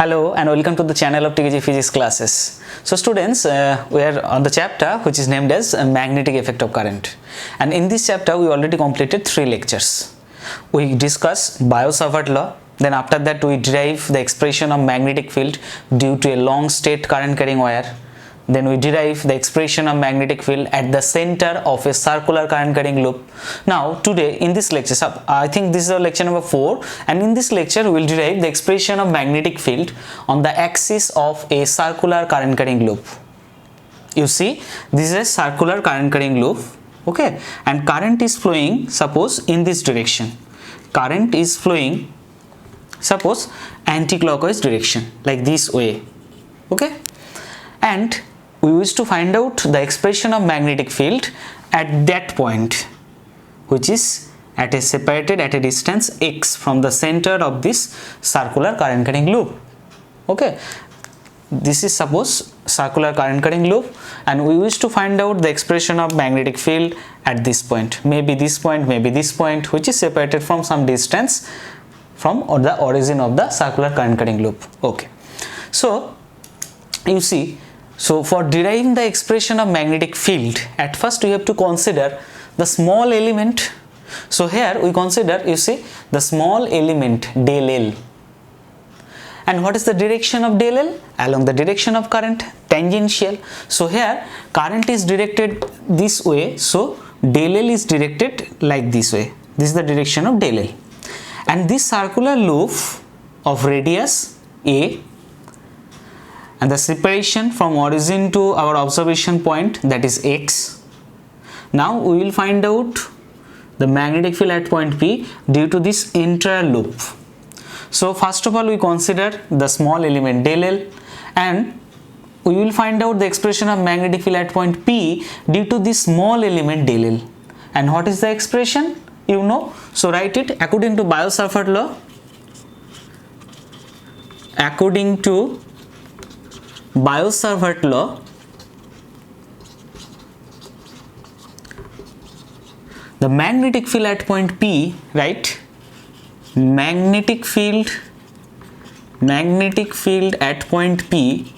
Hello and welcome to the channel of TKG Physics classes. So students, we are on the chapter which is named as magnetic effect of current, and in this chapter we already completed 3 lectures. We discussed Biot-Savart law, then after that we derive the expression of magnetic field due to a long state current carrying wire. Then we derive the expression of magnetic field at the center of a circular current carrying loop. Now today in this lecture, I think this is our lecture number 4, and in this lecture we will derive the expression of magnetic field on the axis of a circular current carrying loop. You see, this is a circular current carrying loop, okay, and current is flowing, suppose in this direction. Current is flowing, suppose anti-clockwise direction, like this way, okay, and we wish to find out the expression of magnetic field at that point, which is separated at a distance x from the center of this circular current carrying loop. Okay, this is suppose circular current carrying loop, and we wish to find out the expression of magnetic field at this point, maybe this point, maybe this point, which is separated from some distance from the origin of the circular current carrying loop. Okay, so you see, so for deriving the expression of magnetic field, at first we have to consider the small element. So here we consider, you see, the small element del L. And what is the direction of del L? Along the direction of current, tangential. So here current is directed this way, so del L is directed like this way. This is the direction of del L. And this circular loop of radius A, and the separation from origin to our observation point, that is x. Now we will find out the magnetic field at point P due to this entire loop. So first of all we consider the small element del L, and we will find out the expression of magnetic field at point P due to this small element del L. And what is the expression? You know, so write it according to Biot-Savart law. According to Biot-Savart law, the magnetic field at point P, right? Magnetic field at point P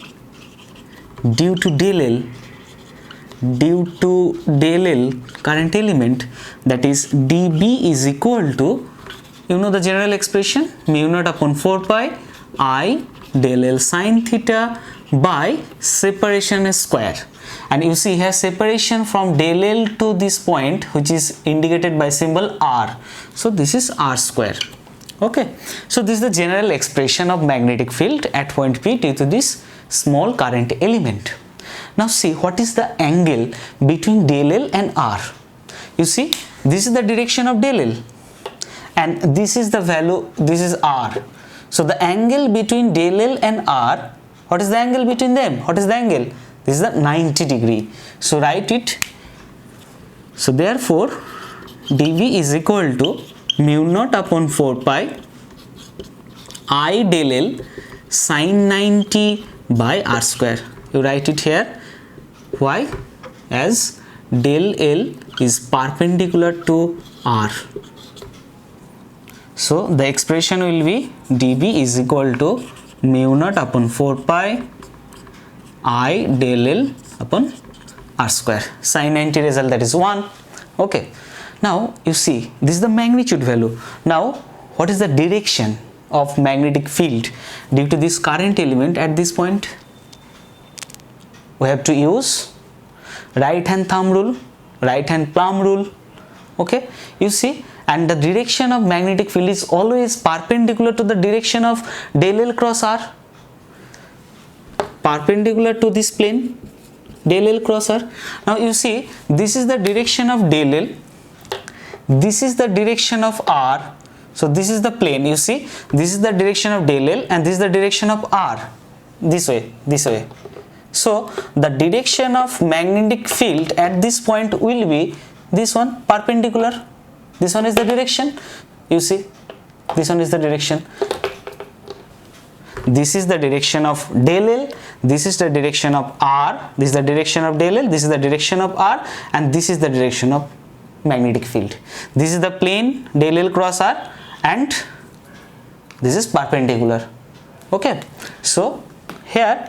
due to del L current element, that is dB is equal to, you know the general expression, mu naught upon 4 pi I del L sin theta by separation square. And you see here separation from del L to this point, which is indicated by symbol R, so this is R square. Okay, so this is the general expression of magnetic field at point P due to this small current element. Now see what is the angle between del L and R. You see, this is the direction of del L and this is the value, this is R. So the angle between del L and R, what is the angle between them? What is the angle? This is the 90 degree. So write it. So therefore dV is equal to mu naught upon 4 pi I del L sin 90 by R square. You write it here. Why? As del L is perpendicular to R. So the expression will be dB is equal to mu naught upon 4 pi I del L upon R square. Sin 90 result, that is 1. Okay. Now you see, this is the magnitude value. Now what is the direction of magnetic field due to this current element at this point? We have to use right hand thumb rule, right hand palm rule. Okay, you see, and the direction of magnetic field is always perpendicular to the direction of del L cross R, perpendicular to this plane del L cross R. Now you see, this is the direction of del L, this is the direction of R, so this is the plane. You see, this is the direction of del L and this is the direction of R, this way, this way. So the direction of magnetic field at this point will be this one, perpendicular. This one is the direction. You see, this one is the direction. This is the direction of del L, this is the direction of R, this is the direction of del L, this is the direction of R, and this is the direction of magnetic field. This is the plane del L cross R, and this is perpendicular. Okay, so here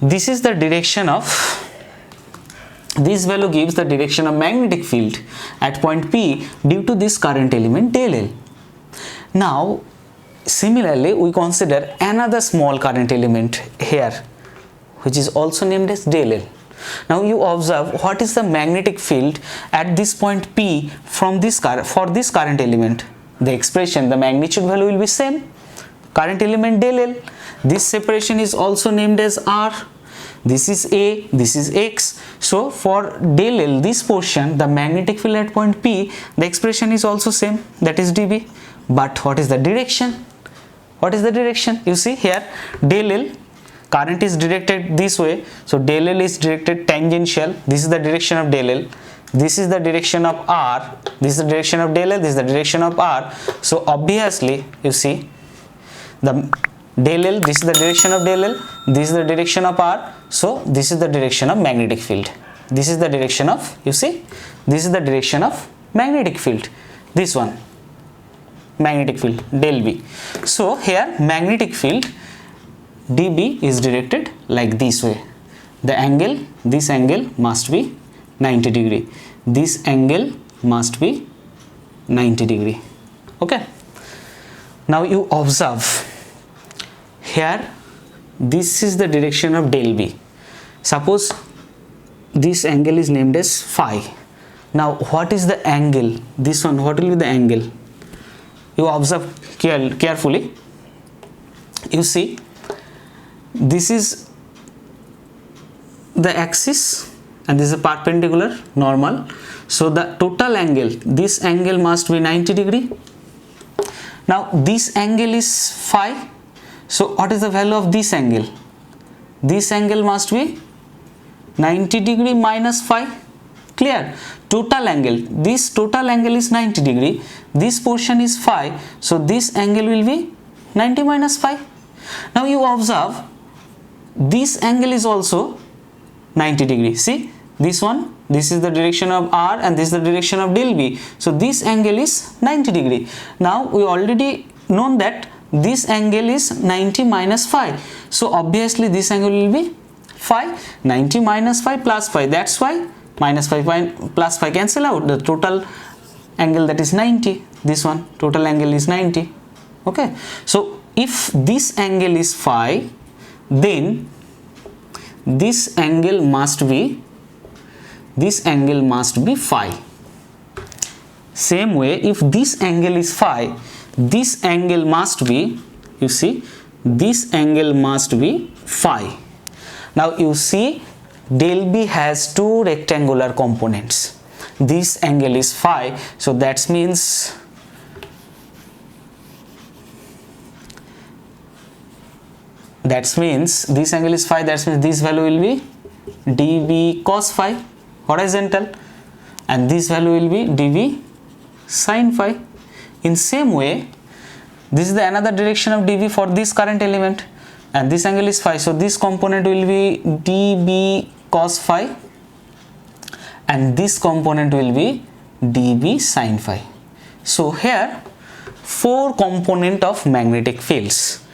this is the direction of, this value gives the direction of magnetic field at point P due to this current element del L. Now similarly we consider another small current element here which is also named as del L. Now you observe what is the magnetic field at this point P from this for this current element. The expression, the magnitude value will be same, current element del L. This separation is also named as R. This is A, this is X. So for del L, this portion, the magnetic field at point P, the expression is also same, that is dB. But what is the direction? What is the direction? You see here del L, current is directed this way, so del L is directed tangential. This is the direction of del L. This is the direction of R. This is the direction of del L. This is the direction of R. So obviously, you see the del L. This is the direction of del L. This is the direction of R. So this is the direction of magnetic field. This is the direction of, you see, this is the direction of magnetic field. This one, magnetic field del B. So here magnetic field dB is directed like this way. The angle, this angle must be 90 degree. This angle must be 90 degree. Okay. Now you observe here, this is the direction of del B. Suppose this angle is named as phi. Now what is the angle? This one, what will be the angle? You observe carefully. You see, this is the axis and this is a perpendicular normal. So the total angle, this angle must be 90 degree. Now this angle is phi. So what is the value of this angle? This angle must be 90 degree minus phi. Clear? Total angle, this total angle is 90 degree. This portion is phi. So this angle will be 90 minus phi. Now you observe, this angle is also 90 degree. See this one, this is the direction of R and this is the direction of del B. So this angle is 90 degree. Now we already known that this angle is 90 minus phi. So obviously this angle will be phi. 90 minus phi plus phi, that's why minus phi plus phi cancel out. The total angle, that is 90. This one, total angle is 90. Okay, so if this angle is phi, then this angle must be phi. Same way, if this angle is phi, this angle must be, you see, this angle must be phi. Now you see del B has two rectangular components. This angle is phi, so that means this angle is phi. That means this value will be dB cos phi horizontal and this value will be dB sin phi. In same way, this is the another direction of dB for this current element and this angle is phi. So this component will be dB cos phi and this component will be dB sin phi. So here 4 component of magnetic fields,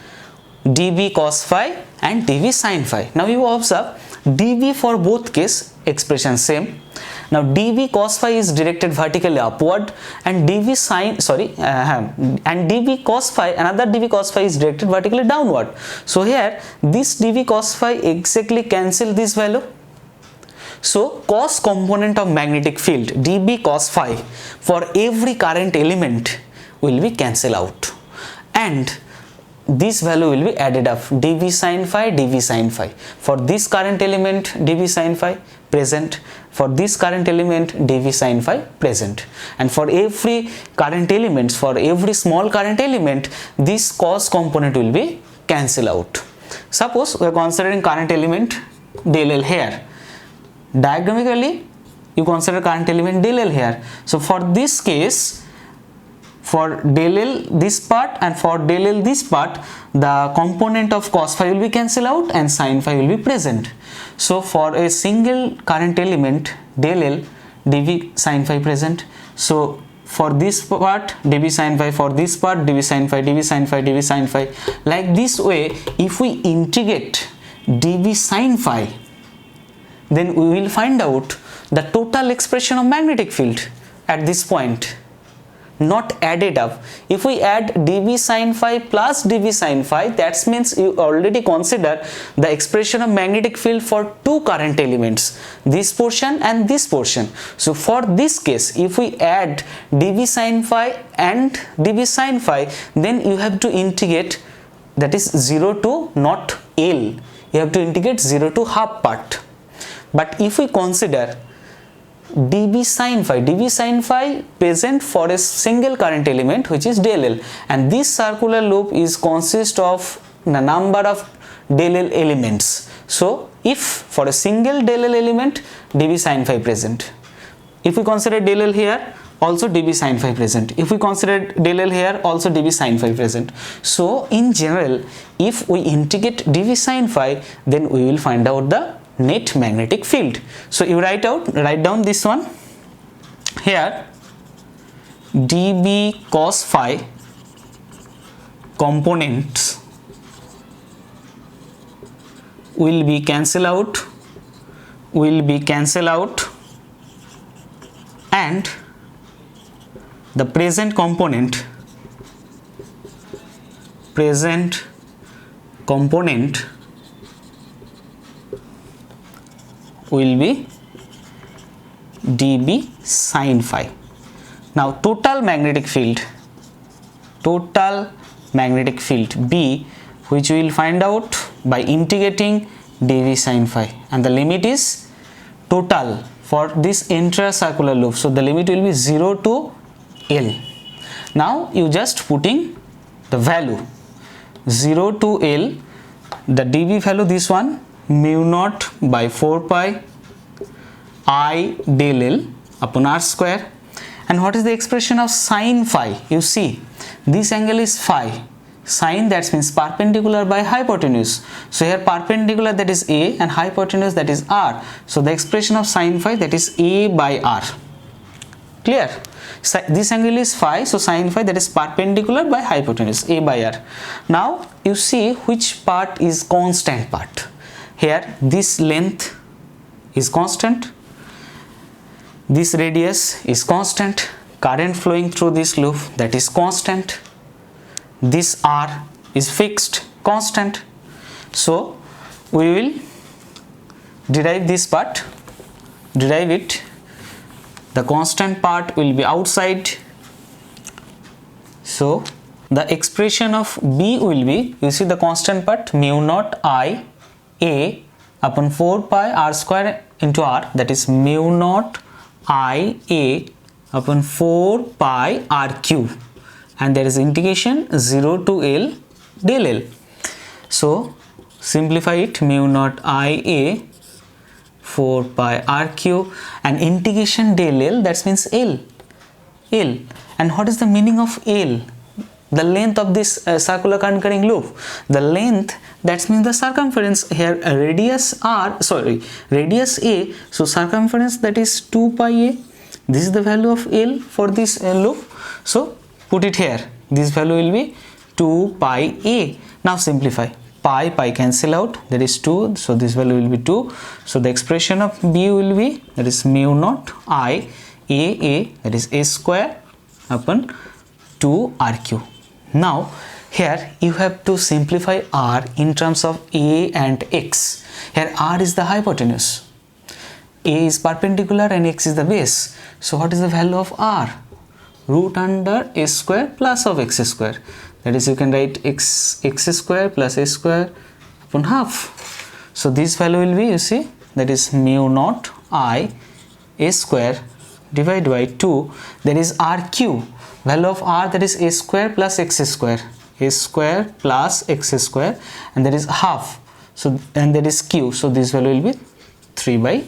dB cos phi and dB sin phi. Now you observe dB for both case expression same. Now dB cos phi is directed vertically upward and dB cos phi, another dB cos phi is directed vertically downward. So here this dB cos phi exactly cancel this value. So cos component of magnetic field dB cos phi for every current element will be cancel out and this value will be added up, dB sin phi. For this current element dB sin phi present, for this current element dB sin phi present, and for every current elements, for every small current element, this cos component will be cancel out. Suppose we are considering current element del L here. Diagrammatically you consider current element del L here. So for this case, for del L this part and for del L this part, the component of cos phi will be cancel out and sin phi will be present. So for a single current element del L, dB sin phi present. So for this part dB sin phi, for this part dB sin phi, dB sin phi, dB sin phi. Like this way, if we integrate dB sin phi, then we will find out the total expression of magnetic field at this point, not added up. If we add dB sin phi plus dB sin phi, that means you already consider the expression of magnetic field for two current elements, this portion and this portion. So for this case, if we add dB sin phi and dB sin phi, then you have to integrate, that is 0 to not L, you have to integrate 0 to half part. But if we consider dB sin phi present for a single current element, which is del L, and this circular loop is consist of the number of del L elements. So if for a single del L element, dB sin phi present. If we consider del L here, also dB sin phi present. If we consider del L here, also dB sin phi present. So in general, if we integrate dB sin phi, then we will find out the net magnetic field. So you write down this one here, dB cos phi components will be cancel out, and the present component will be dB sin phi. Now total magnetic field B, which we will find out by integrating dB sin phi, and the limit is total for this intracircular loop. So the limit will be 0 to L. Now you just putting the value 0 to L, the dB value, this one, mu naught by 4 pi I del L upon R square. And what is the expression of sin phi? You see, this angle is phi. Sin, that means perpendicular by hypotenuse. So here perpendicular, that is A, and hypotenuse, that is R. So the expression of sin phi, that is A by R. Clear? This angle is phi, so sin phi, that is perpendicular by hypotenuse, A by R. Now you see which part is constant part. Here this length is constant, this radius is constant, current flowing through this loop, that is constant, this R is fixed, constant. So we will derive this part, derive it. The constant part will be outside. So the expression of B will be, you see the constant part, mu naught I A upon 4 pi R square into R, that is mu naught I A upon 4 pi R cube, and there is integration 0 to L del L. So simplify it, mu naught I A 4 pi R cube, and integration del L, that means L. And what is the meaning of L? The length of this circular current carrying loop. The length, that means the circumference. Here radius radius A, so circumference, that is 2 pi A. This is the value of L for this loop. So put it here, this value will be 2 pi A. Now simplify, pi cancel out, that is 2, so this value will be 2. So the expression of B will be, that is mu naught I A, that is A square upon 2 R cube. Now here you have to simplify R in terms of A and X. Here R is the hypotenuse, A is perpendicular, and X is the base. So what is the value of R? Root under A square plus of X square, that is you can write x square plus A square upon half. So this value will be, you see, that is mu naught I A square divided by 2, that is R cube. Value of R, that is A square plus X square, A square plus X square, and that is half. So and that is Q, so this value will be 3 by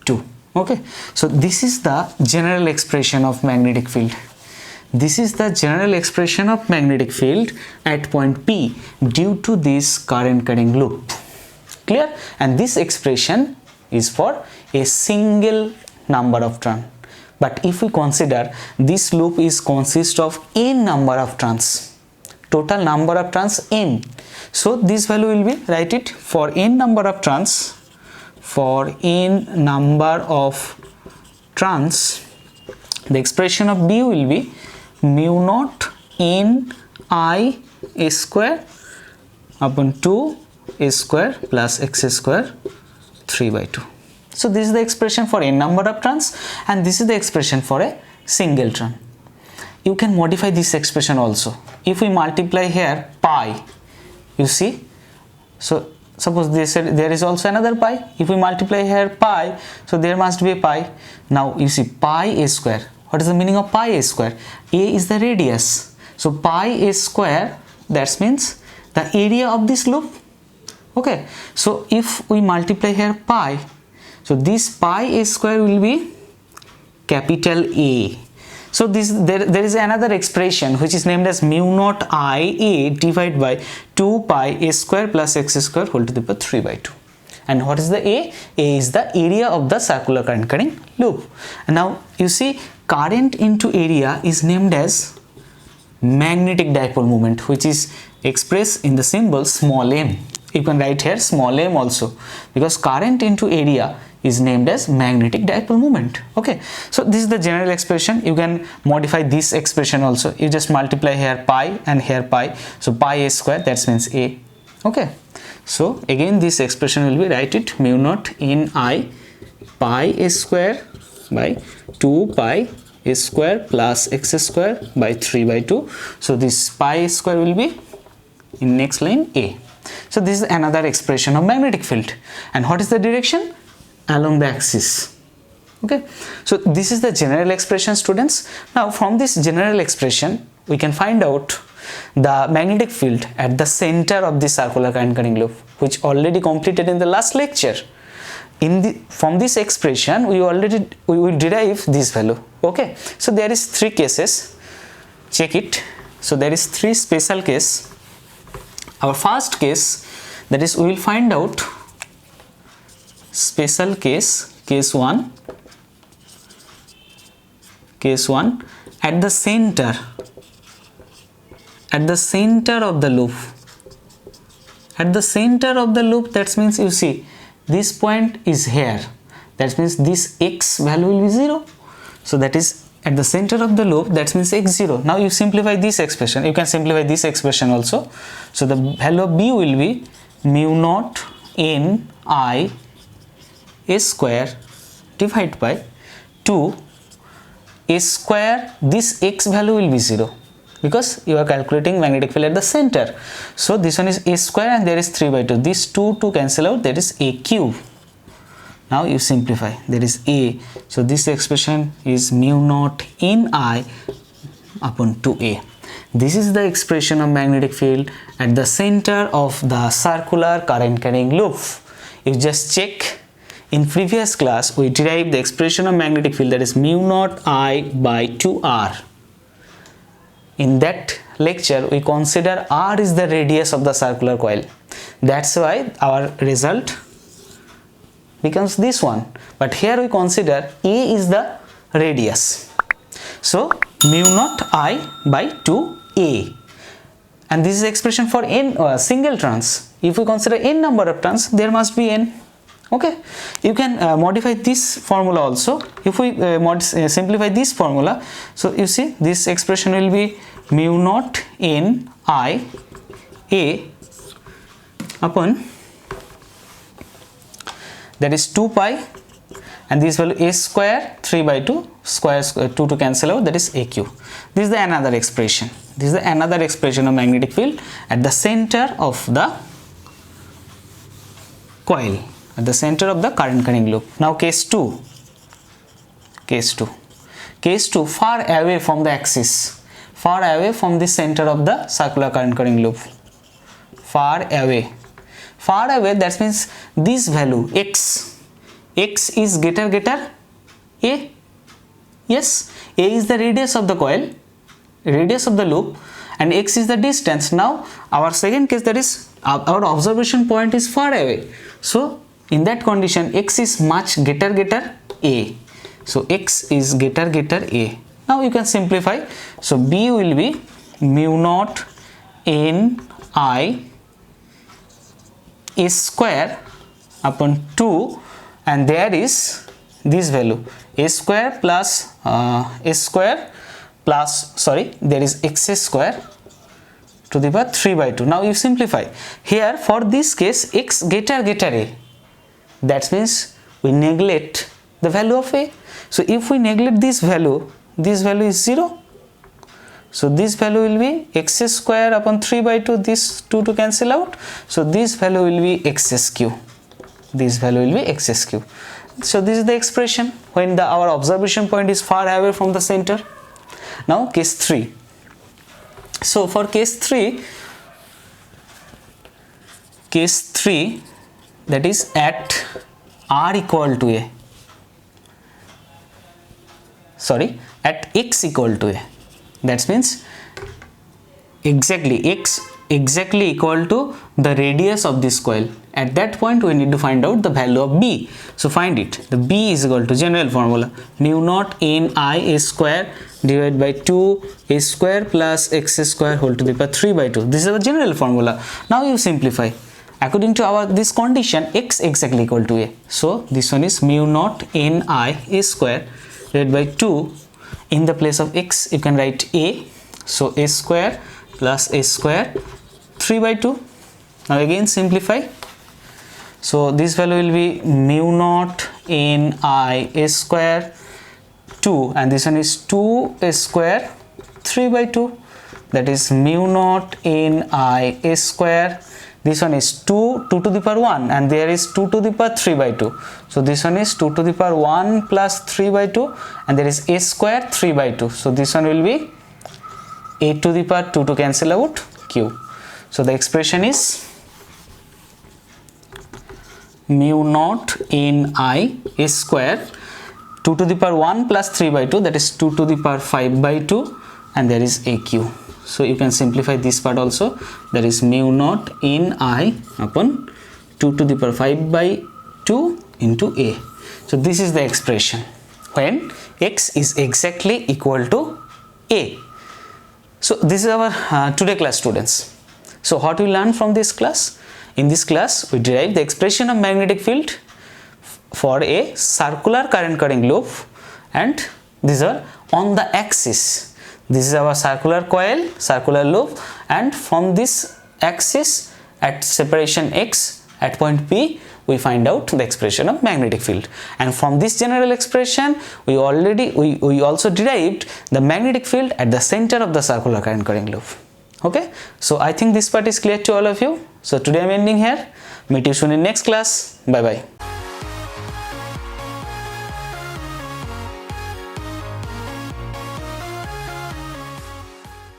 2. Okay, so this is the general expression of magnetic field. This is the general expression of magnetic field at point P due to this current carrying loop. Clear? And this expression is for a single number of turn. But if we consider this loop is consist of n number of turns, total number of turns n, so this value will be, write it, for n number of turns, for n number of turns, the expression of b will be mu naught n I a square upon 2 a square plus x square 3 by 2. So this is the expression for n number of turns, and this is the expression for a single turn. You can modify this expression also. If we multiply here pi, you see, so suppose there is also another pi. If we multiply here pi, so there must be a pi. Now you see pi a square. What is the meaning of pi a square? A is the radius. So pi a square, that means the area of this loop. Okay, so if we multiply here pi, so this pi a square will be capital A. So there is another expression which is named as mu naught I a divided by 2 pi a square plus x square whole to the power 3 by 2. And what is the A? A is the area of the circular current carrying loop. And now you see, current into area is named as magnetic dipole moment, which is expressed in the symbol small m. You can write here small m also, because current into area is named as magnetic dipole moment. Okay, so this is the general expression. You can modify this expression also. You just multiply here pi and here pi, so pi a square, that means A. Okay, so again this expression will be, write it, mu naught n I pi a square by 2 pi a square plus x square by 3 by 2. So this pi a square will be in next line A. So this is another expression of magnetic field. And what is the direction? Along the axis. Okay, so this is the general expression, students. Now from this general expression we can find out the magnetic field at the center of the circular current carrying loop, which already completed in the last lecture. From this expression we will derive this value. Okay, so there is 3 cases, check it. So there is 3 special case. Our first case, that is, we will find out special case, case 1 at the center of the loop. At the center of the loop, that means, you see, this point is here, that means this x value will be 0. So that is at the center of the loop, that means x0. Now you simplify this expression, you can simplify this expression also. So the value of b will be mu naught n I a square divided by 2 a square, this x value will be 0 because you are calculating magnetic field at the center. So this one is a square and there is 3 by 2. This 2 to cancel out, there is a cube. Now you simplify, there is a. So this expression is mu naught n I upon 2a. This is the expression of magnetic field at the center of the circular current carrying loop. You just check, in previous class we derived the expression of magnetic field, that is mu naught I by 2r. In that lecture we consider r is the radius of the circular coil. That's why our result becomes this one. But here we consider a is the radius. So mu naught I by 2a. And this is expression for n single turns. If we consider n number of turns, there must be n. Okay, you can modify this formula also. If we simplify this formula, so you see this expression will be mu naught n I a upon, that is 2 pi, and this value a square 3 by 2 square 2 to cancel out, that is a cube. This is the another expression. This is the another expression of magnetic field at the center of the coil, at the center of the current carrying loop. Now case 2, far away from the axis, far away from the center of the circular current carrying loop, far away, that means this value x is greater a. Yes, a is the radius of the coil, radius of the loop, and x is the distance. Now our second case, that is our observation point is far away. So in that condition x is much greater a. So x is getter A. Now you can simplify. So B will be mu naught n I a square upon 2, and there is this value a square plus there is x square to the power 3/2. Now you simplify. Here for this case x getter A, that means we neglect the value of a. So if we neglect this value is 0. So this value will be x square upon 3/2, this 2 to cancel out. So this value will be x cube. This value will be x cube. So this is the expression when our observation point is far away from the center. Now case 3. So for case 3, that is at r equal to a, at x equal to a, that means x exactly equal to the radius of this coil. At that point we need to find out the value of b. So find it. The b is equal to general formula mu naught n I a square divided by 2 a square plus x square whole to the power 3/2. This is our general formula. Now you simplify. According to this condition, x exactly equal to a. So this one is mu naught n I a square divided by 2. In the place of x you can write a. So a square plus a square 3/2. Now again simplify. So this value will be mu naught n I a square 2, and this one is 2 a square 3/2, that is mu naught n I a square. This one is 2 to the power 1, and there is 2 to the power 3/2. So this one is 2 to the power 1 plus 3/2, and there is a square 3/2. So this one will be a to the power 2 to cancel out q. So the expression is mu naught n I a square 2 to the power 1 plus 3/2, that is 2 to the power 5/2, and there is aq. So you can simplify this part also. There is mu naught n I upon 2 to the power 5/2 into a. So this is the expression when x is exactly equal to a. So this is our today class, students. So what we learned from this class? In this class we derived the expression of magnetic field for a circular current carrying loop, and these are on the axis. This is our circular coil, circular loop, and from this axis at separation x at point P we find out the expression of magnetic field, and from this general expression we also derived the magnetic field at the center of the circular current carrying loop. Okay, so I think this part is clear to all of you. So today I am ending here. Meet you soon in next class. Bye bye.